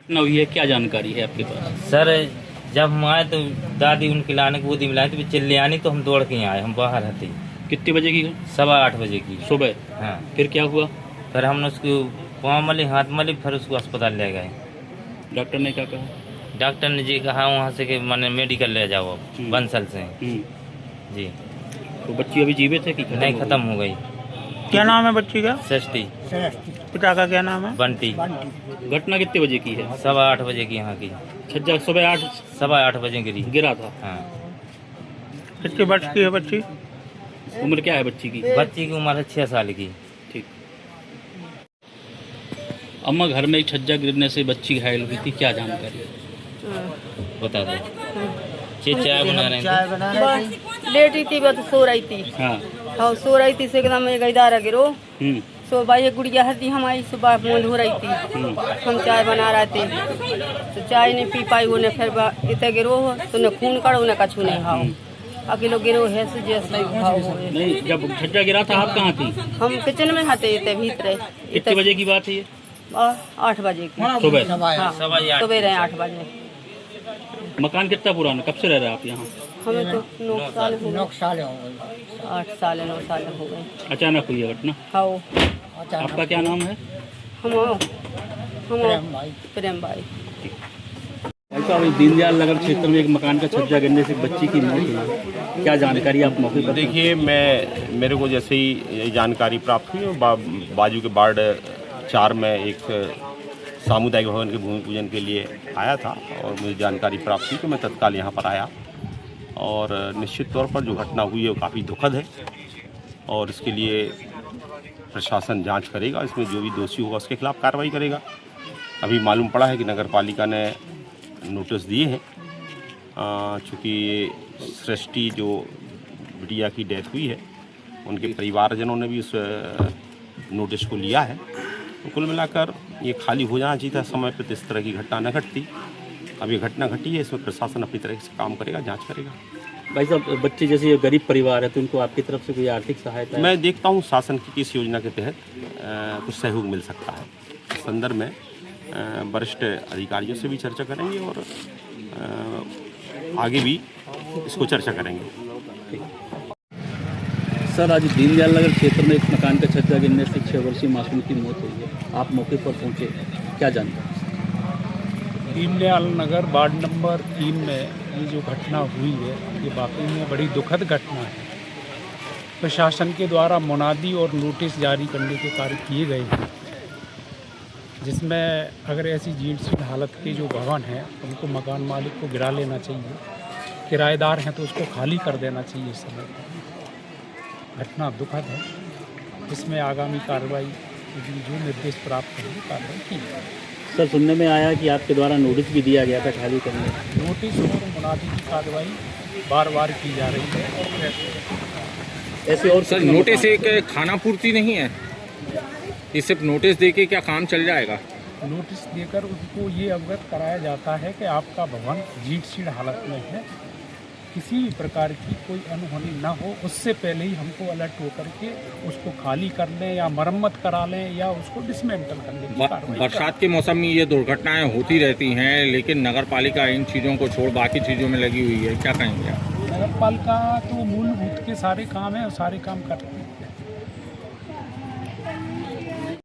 घटना हुई है, क्या जानकारी है आपके पास? सर जब हम आए तो दादी उनकी लाने को गोदी मिलाई तो चिल्ली आनी तो हम दौड़ के यहाँ आए। हम बाहर रहते कितने बजे की? 8:15 बजे की सुबह। हाँ। फिर क्या हुआ? फिर हमने उसको पाँव मली हाथ मली फिर उसको अस्पताल ले गए। डॉक्टर ने क्या कहा? डॉक्टर ने जी कहा वहाँ से कि मैंने मेडिकल ले जाओ अब बंसल से। जी। तो बच्ची अभी जीवित है कि नहीं, खत्म हो गई। क्या नाम है बच्ची का? सृष्टि। पिता का क्या नाम है? बंटी। घटना कितने बजे की है? 8:15 बजे की यहाँ की। छज्जा सुबह 8:15 बजे गिरा था। हाँ। कितने वर्ष की है बच्ची? उम्र क्या है बच्ची की? बच्ची की उम्र है 6 साल की। ठीक। अम्मा, घर में एक छज्जा गिरने से बच्ची घायल हुई थी, क्या जानकारी है? बता दो। चाय बना रहे थे। लेटी थी, बस सो रही थी। हाँ। सो रही थी, एकदम एक इदारा गिरो। सो भाई एक गुड़िया हती हमारी सुबह मूंद हो रही थी। हम चाय बना रहे थे तो चाय नहीं पी पाई। उन्हें फिर इतने गिरो तो उन्हें खून काढ़ो, उन्हें कछु नहीं खाओ। अकेलो गिरो है से जैसे भाव हो। नहीं, जब छज्जा गिरा था आप कहाँ थी? हम किचन में हते इतने भीतर। कितने बजे की बात है ये? 8 बजे की सुबह। हाँ, सुबह 8 बजे। मकान कितना पुराना, कब से रह रहे हैं आप यहाँ? हमें तो 9 साल हो गए। 8 साल 9 साल हो गए। अचानक हुई है घटना। खाओ। आपका क्या नाम है? हम प्रेम भाई। ऐसा अभी दीनदयाल नगर क्षेत्र में एक मकान का छज्जा गिरने से बच्ची की मौत हुई, क्या जानकारी आप मौके पर? देखिए, मेरे को जैसे ही ये जानकारी प्राप्त हुई बाजू के वार्ड 4 में एक सामुदायिक भवन के भूमि पूजन के लिए आया था और मुझे जानकारी प्राप्त हुई तो मैं तत्काल यहाँ पर आया। और निश्चित तौर पर जो घटना हुई है वो काफ़ी दुखद है और इसके लिए प्रशासन जांच करेगा। इसमें जो भी दोषी होगा उसके खिलाफ कार्रवाई करेगा। अभी मालूम पड़ा है कि नगर पालिका ने नोटिस दिए हैं। चूँकि सृष्टि जो बिटिया की डेथ हुई है उनके परिवारजनों ने भी उस नोटिस को लिया है। तो कुल मिलाकर ये खाली हो जाना चाहिए था समय पर, इस तरह की घटना न घटती। अब ये घटना घटी है, इसमें प्रशासन अपनी तरह से काम करेगा, जांच करेगा। भाई साहब, बच्चे जैसे ये गरीब परिवार है तो उनको आपकी तरफ से कोई आर्थिक सहायता? मैं देखता हूँ शासन की किस योजना के तहत कुछ सहयोग मिल सकता है। इस संदर्भ में वरिष्ठ अधिकारियों से भी चर्चा करेंगे और आगे भी इसको चर्चा करेंगे। सर, आज दीनदयाल नगर क्षेत्र में एक मकान का छज्जा गिरने से 6 वर्षीय मासूम की मौत हुई है। आप मौके पर पहुंचे, क्या जानकारी? दीनदयाल नगर वार्ड नंबर 3 में ये जो घटना हुई है ये वाकई में बड़ी दुखद घटना है। प्रशासन के द्वारा मुनादी और नोटिस जारी करने के कार्य किए गए हैं, जिसमें अगर ऐसी जीर्ण हालत के जो भवन हैं उनको मकान मालिक को गिरा लेना चाहिए। किराएदार हैं तो उसको खाली कर देना चाहिए इस समय। घटना दुखद है, इसमें आगामी कार्रवाई जो निर्देश प्राप्त होंगे कार्रवाई की जाएगी। सर, सुनने में आया कि आपके द्वारा नोटिस भी दिया गया था खाली करने। नोटिस और मुनादी की कार्रवाई बार बार की जा रही है। ऐसे और सर, नोटिस एक खाना पूर्ति नहीं है, ये सिर्फ नोटिस देके क्या काम चल जाएगा? नोटिस देकर उनको ये अवगत कराया जाता है कि आपका भवन जीर्ण हालत में है, किसी भी प्रकार की कोई अनहोनी ना हो, उससे पहले ही हमको अलर्ट होकर के उसको खाली कर लें या मरम्मत करा लें या उसको डिसमेंटल करने की कार्रवाई। बरसात के मौसम में ये दुर्घटनाएं होती रहती हैं, लेकिन नगर पालिका इन चीज़ों को छोड़ बाकी चीज़ों में लगी हुई है, क्या कहेंगे आप? नगर पालिका तो मूलभूत के सारे काम हैं और सारे काम करते हैं।